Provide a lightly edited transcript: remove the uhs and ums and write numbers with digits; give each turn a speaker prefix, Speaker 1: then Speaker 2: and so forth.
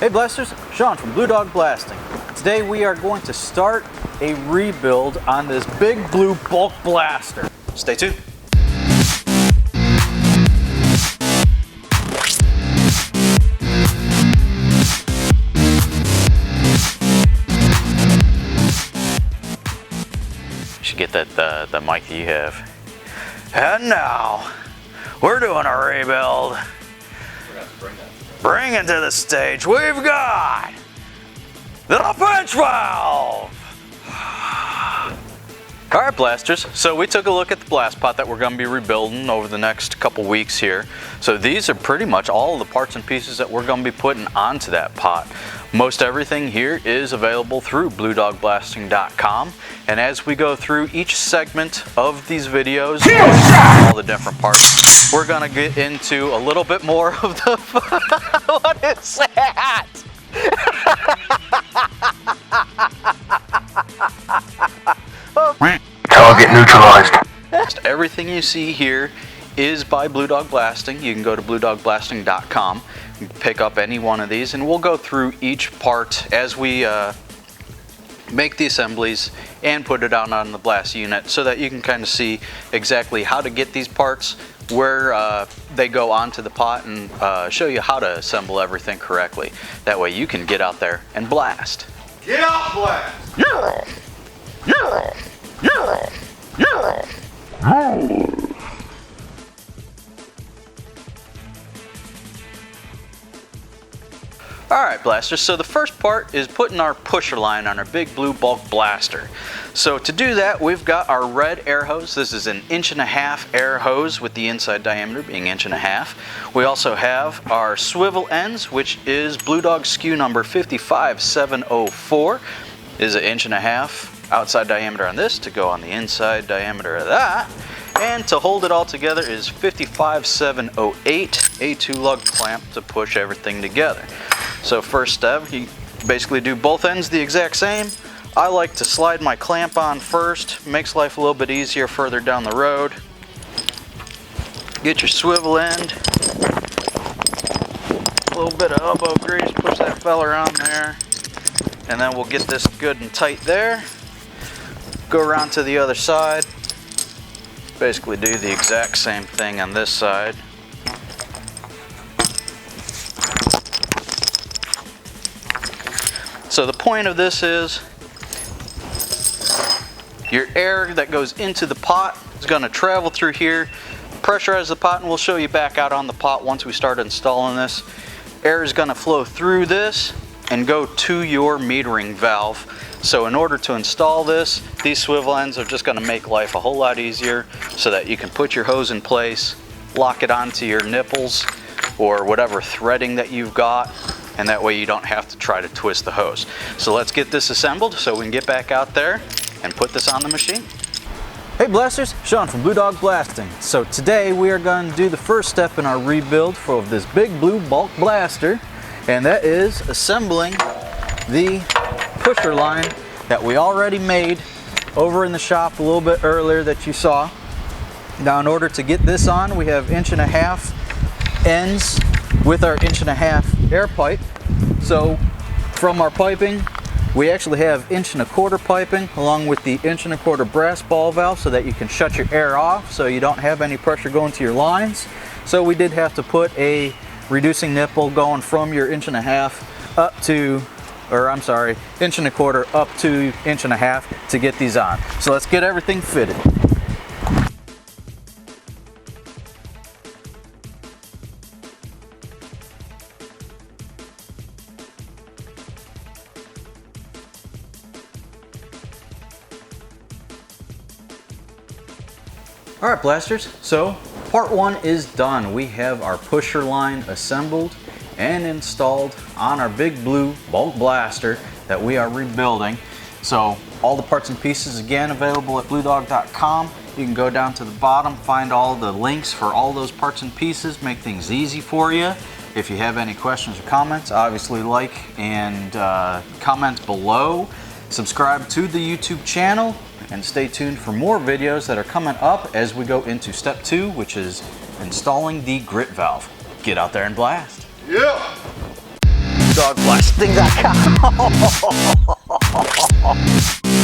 Speaker 1: Hey Blasters, Sean from Blue Dog Blasting. Today we are going to start a rebuild on this Big Blue Bulk Blaster. Stay tuned. You should get that the mic that you have. And now, we're doing a rebuild. Bring into the stage, we've got the pinch valve. All right, Blasters, so we took a look at the blast pot that we're gonna be rebuilding over the next couple weeks here. So these are pretty much all of the parts and pieces that we're gonna be putting onto that pot. Most everything here is available through BlueDogBlasting.com. And as we go through each segment of these videos, all the different parts, we're gonna get into a little bit more of the, what is that?
Speaker 2: Target neutralized.
Speaker 1: Everything you see here is by Blue Dog Blasting. You can go to BlueDogBlasting.com and pick up any one of these, and we'll go through each part as we make the assemblies and put it out on the blast unit so that you can kind of see exactly how to get these parts, where they go onto the pot, and show you how to assemble everything correctly. That way you can get out there and blast.
Speaker 3: Get out, blast!
Speaker 1: Yeah. Yeah. Yeah. Yeah. Alright, Blasters, so the first part is putting our pusher line on our Big Blue Bulk Blaster. So to do that, we've got our red air hose. This is an 1.5" air hose with the inside diameter being 1.5". We also have our swivel ends, which is Blue Dog SKU number 55704. Is an 1.5" outside diameter on this to go on the inside diameter of that. And to hold it all together is 55708, a 2-lug clamp to push everything together. So first step, you basically do both ends the exact same. I like to slide my clamp on first, makes life a little bit easier further down the road. Get your swivel end, a little bit of elbow grease, push that feller on there, and then we'll get this good and tight there. Go around to the other side. Basically do the exact same thing on this side. So the point of this is your air that goes into the pot is going to travel through here, pressurize the pot, and we'll show you back out on the pot once we start installing this. Air is going to flow through this and go to your metering valve. So in order to install this, these swivel ends are just going to make life a whole lot easier so that you can put your hose in place, lock it onto your nipples or whatever threading that you've got, and that way you don't have to try to twist the hose. So let's get this assembled so we can get back out there and put this on the machine. Hey Blasters, Sean from Blue Dog Blasting. So today we are going to do the first step in our rebuild for this Big Blue Bulk Blaster, and that is assembling the pusher line that we already made over in the shop a little bit earlier that you saw. Now in order to get this on, we have 1.5" ends with our 1.5" air pipe. So from our piping, we actually have 1.25" piping along with the 1.25" brass ball valve so that you can shut your air off so you don't have any pressure going to your lines. So we did have to put a reducing nipple going from your 1.5" up to, or I'm sorry, 1.25" up to 1.5" to get these on. So let's get everything fitted. All right, Blasters, so part 1 is done. We have our pusher line assembled and installed on our Big Blue Bulk Blaster that we are rebuilding. So all the parts and pieces again available at BlueDog.com. You can go down to the bottom, find all the links for all those parts and pieces, make things easy for you. If you have any questions or comments, obviously like and comment below. Subscribe to the YouTube channel and stay tuned for more videos that are coming up as we go into step 2, which is installing the grit valve. Get out there and blast.
Speaker 3: Yeah!
Speaker 1: dog blast things I got.